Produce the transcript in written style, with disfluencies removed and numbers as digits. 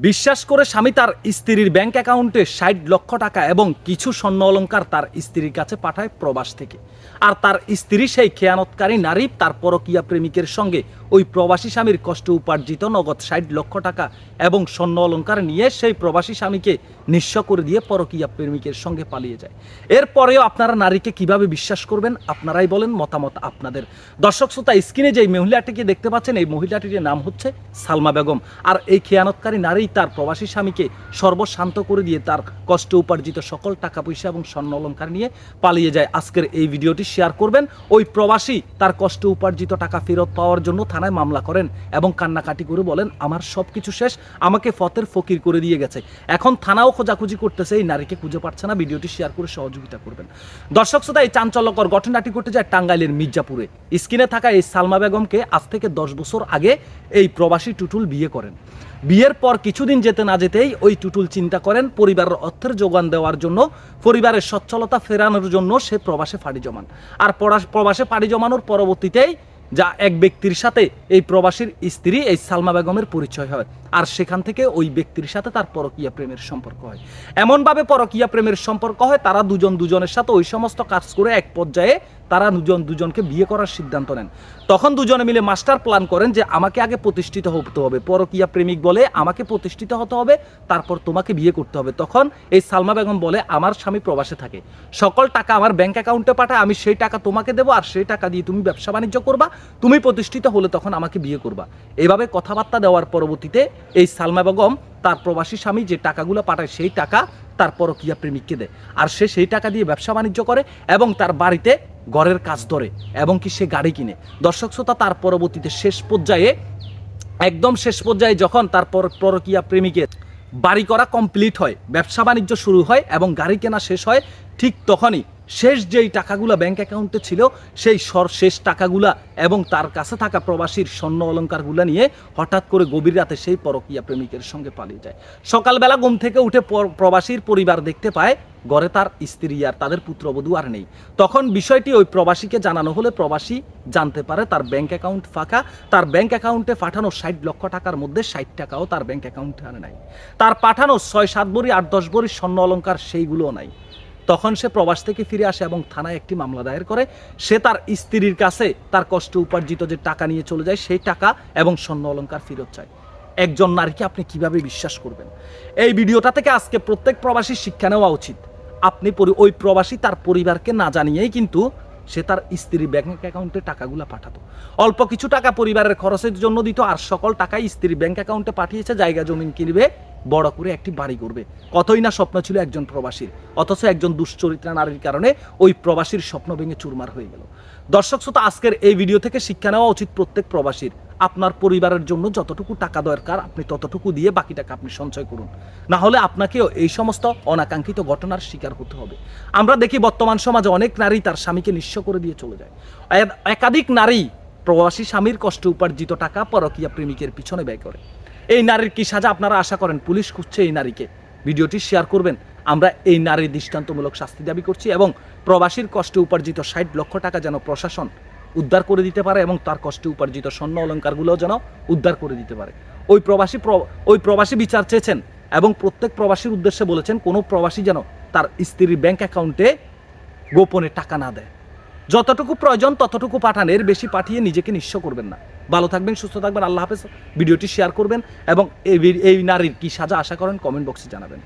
বিশ্বাস করে স্বামী তার স্ত্রীর ব্যাংক অ্যাকাউন্টে ৬০ লক্ষ টাকা এবং কিছু স্বর্ণ অলংকার তার স্ত্রীর কাছে পাঠায় প্রবাস থেকে। আর তার স্ত্রী সেই খেয়ানতকারী নারী তার পরকীয়া প্রেমিকের সঙ্গে ওই প্রবাসী স্বামীর কষ্ট উপার্জিত নগদ ৬০ লক্ষ টাকা এবং স্বর্ণ অলংকার নিয়ে সেই প্রবাসী স্বামীকে নিঃস্ব করে দিয়ে পরকীয়া প্রেমিকের সঙ্গে পালিয়ে যায়। এরপরেও আপনারা নারীকে কিভাবে বিশ্বাস করবেন? আপনারাই বলেন, মতামত আপনাদের। দর্শক শ্রোতা, স্ক্রিনে যে মহিলাটিকে দেখতে পাচ্ছেন, এই মহিলাটির নাম হচ্ছে সালমা বেগম। আর এই খেয়ানতকারী নারী তার প্রবাসী স্বামীকে সর্বশান্ত করে দিয়ে তার কষ্ট উপার্জিত সকল টাকা পয়সা এবং স্বর্ণ অলংকার নিয়ে পালিয়ে যায়। আজকের এই ভিডিওটি শেয়ার করবেন। ওই প্রবাসী তার কষ্ট উপার্জিত টাকা ফেরত পাওয়ার জন্য থানায় মামলা করেন এবং কান্নাকাটি করে বলেন, আমার সব কিছু শেষ, আমাকে ফতের ফকির করে দিয়ে গেছে। এখন থানাও খোঁজাখুঁজি করতেছে, এই নারীকে খুঁজে পাচ্ছে না। ভিডিওটি শেয়ার করে সহযোগিতা করবেন। দর্শক শ্রোতা, এই চাঞ্চল্যকর ঘটনাটি ঘটে যায় টাঙ্গাইলের মির্জাপুরে। স্ক্রিনে থাকা এই সালমা বেগমকে আজ থেকে 10 বছর আগে এই প্রবাসী টুটুল বিয়ে করেন। বিয়ের পর কিছুদিন যেতে না যেতেই ওই টুটুল চিন্তা করেন পরিবারের অর্থের যোগান দেওয়ার জন্য, পরিবারের সচ্ছলতা ফেরানোর জন্য সে প্রবাসে পাড়ি জমান। আর প্রবাসে পাড়ি জমানোর পরবর্তীতেই যা এক ব্যক্তির সাথে এই প্রবাসীর স্ত্রী এই সালমা বেগমের পরিচয় হয়। আর সেখান থেকে ওই ব্যক্তির সাথে তার পরকীয়া প্রেমের সম্পর্ক হয়। এমনভাবে পরকীয়া প্রেমের সম্পর্ক হয়, তারা দুজন দুজনের সাথে ওই সমস্ত কাজ করে এক পর্যায়ে তারা দুজনকে বিয়ে করার সিদ্ধান্ত নেন। তখন দুজনে মিলে মাস্টার প্ল্যান করেন যে আমাকে আগে প্রতিষ্ঠিত হতে হবে। পরকীয়া প্রেমিক বলে আমাকে প্রতিষ্ঠিত হতে হবে, তারপর তোমাকে বিয়ে করতে হবে। তখন এই সালমা বেগম বলে, আমার স্বামী প্রবাসে থাকে, সকল টাকা আমার ব্যাংক অ্যাকাউন্টে পাঠায়, আমি সেই টাকা তোমাকে দেবো, আর সেই টাকা দিয়ে তুমি ব্যবসা বাণিজ্য করবা, তুমি প্রতিষ্ঠিত হলে তখন আমাকে বিয়ে করবা। এইভাবে কথাবার্তা দেওয়ার পরবর্তীতে এই সালমা বেগম তার প্রবাসী স্বামী যে টাকাগুলো পাঠায় সেই টাকা তার পরকীয়া প্রেমিককে দেয়। আর সে সেই টাকা দিয়ে ব্যবসা বাণিজ্য করে এবং তার বাড়িতে ঘরের কাজ ধরে এবং কি সে গাড়ি কিনে। দর্শক শ্রোতা, তার পরবর্তীতে একদম শেষ পর্যায়ে যখন তার পরকীয়া প্রেমিকের বাড়ি করা কমপ্লিট হয়, ব্যবসা বাণিজ্য শুরু হয় এবং গাড়ি কেনা শেষ হয়, ঠিক তখনই শেষ যেই টাকাগুলা ব্যাংক অ্যাকাউন্টে ছিল সেই শেষ টাকাগুলা এবং তার কাছে থাকা প্রবাসীর স্বর্ণ অলংকারগুলা নিয়ে হঠাৎ করে গভীর রাতে সেই পরকীয়া প্রেমিকের সঙ্গে পালিয়ে যায়। সকালবেলা ঘুম থেকে উঠে প্রবাসীর পরিবার দেখতে পায় ঘরে তার স্ত্রী আর তাদের পুত্রবধূ আর নেই। তখন বিষয়টি ওই প্রবাসীকে জানানো হলে প্রবাসী জানতে পারে তার ব্যাংক অ্যাকাউন্ট ফাঁকা। তার ব্যাংক অ্যাকাউন্টে পাঠানো ৬০ লক্ষ টাকার মধ্যে ৬০ টাকাও তার ব্যাংক অ্যাকাউন্টে আর নাই। তার পাঠানো ৬-৭ ভরি ৮-১০ ভরি স্বর্ণ অলংকার সেইগুলোও নাই। তখন সে প্রবাস থেকে ফিরে আসে এবং থানায় একটি মামলা দায়ের করে। সে তার স্ত্রীর কাছে তার কষ্ট উপার্জিত যে টাকা নিয়ে চলে যায় সেই টাকা এবং স্বর্ণ অলংকার ফেরত চায়। একজন নারীকে আপনি কিভাবে বিশ্বাস করবেন? এই ভিডিওটা থেকে আজকে প্রত্যেক প্রবাসী শিক্ষা নেওয়া উচিত। আপনি ওই প্রবাসী তার পরিবারকে না জানিয়েই কিন্তু সে তার স্ত্রীর ব্যাংক অ্যাকাউন্টে টাকাগুলো পাঠাতো। অল্প কিছু টাকা পরিবারের খরচের জন্য দিত, আর সকল টাকাই স্ত্রীর ব্যাংক অ্যাকাউন্টে পাঠিয়েছে জায়গা জমিন কিনবে, বড় করে একটি বাড়ি করবে। কতই না স্বপ্ন ছিল একজন প্রবাসীর, অথচ একজন দুশ্চরিত্রা নারীর কারণে ওই প্রবাসীর স্বপ্ন ভেঙে চুরমার হয়ে গেল। দর্শক শ্রোতা, আজকের এই ভিডিও থেকে শিক্ষা নেওয়া উচিত প্রত্যেক প্রবাসীর। আপনার পরিবারের জন্য যতটুকু টাকা দরকার আপনি ততটুকু দিয়ে বাকি টাকা আপনি সঞ্চয় করুন, না হলে আপনাকেও এই সমস্ত অনাকাঙ্ক্ষিত ঘটনার শিকার হতে হবে। আমরা দেখি বর্তমান সমাজে অনেক নারী তার স্বামীকে নিঃস্ব করে দিয়ে চলে যায়। একাধিক নারী প্রবাসী স্বামীর কষ্ট উপার্জিত টাকা পরকীয়া প্রেমিকের পিছনে ব্যয় করে। এই নারীর কি সাজা আপনারা আশা করেন? পুলিশ খুঁজছে এই নারীকে। ভিডিওটি শেয়ার করবেন। আমরা এই নারীর দৃষ্টান্তমূলক শাস্তি দাবি করছি এবং প্রবাসীর কষ্টে উপার্জিত ৬০ লক্ষ টাকা যেন প্রশাসন উদ্ধার করে দিতে পারে এবং তার কষ্টে উপার্জিত স্বর্ণ অলংকারগুলোও যেন উদ্ধার করে দিতে পারে। ওই প্রবাসী বিচার চেয়েছেন এবং প্রত্যেক প্রবাসীর উদ্দেশ্যে বলেছেন কোনো প্রবাসী যেন তার স্ত্রীর ব্যাংক অ্যাকাউন্টে গোপনে টাকা না দেয়। যতটুকু প্রয়োজন ততটুকু পাঠান, এর বেশি পাঠিয়ে নিজেকে নিঃস্ব করবেন না। ভালো থাকবেন, সুস্থ থাকবেন, আল্লাহ হাফেজ। ভিডিওটি শেয়ার করবেন এবং এই নারীর কি সাজা আশা করেন কমেন্ট বক্সে জানাবেন।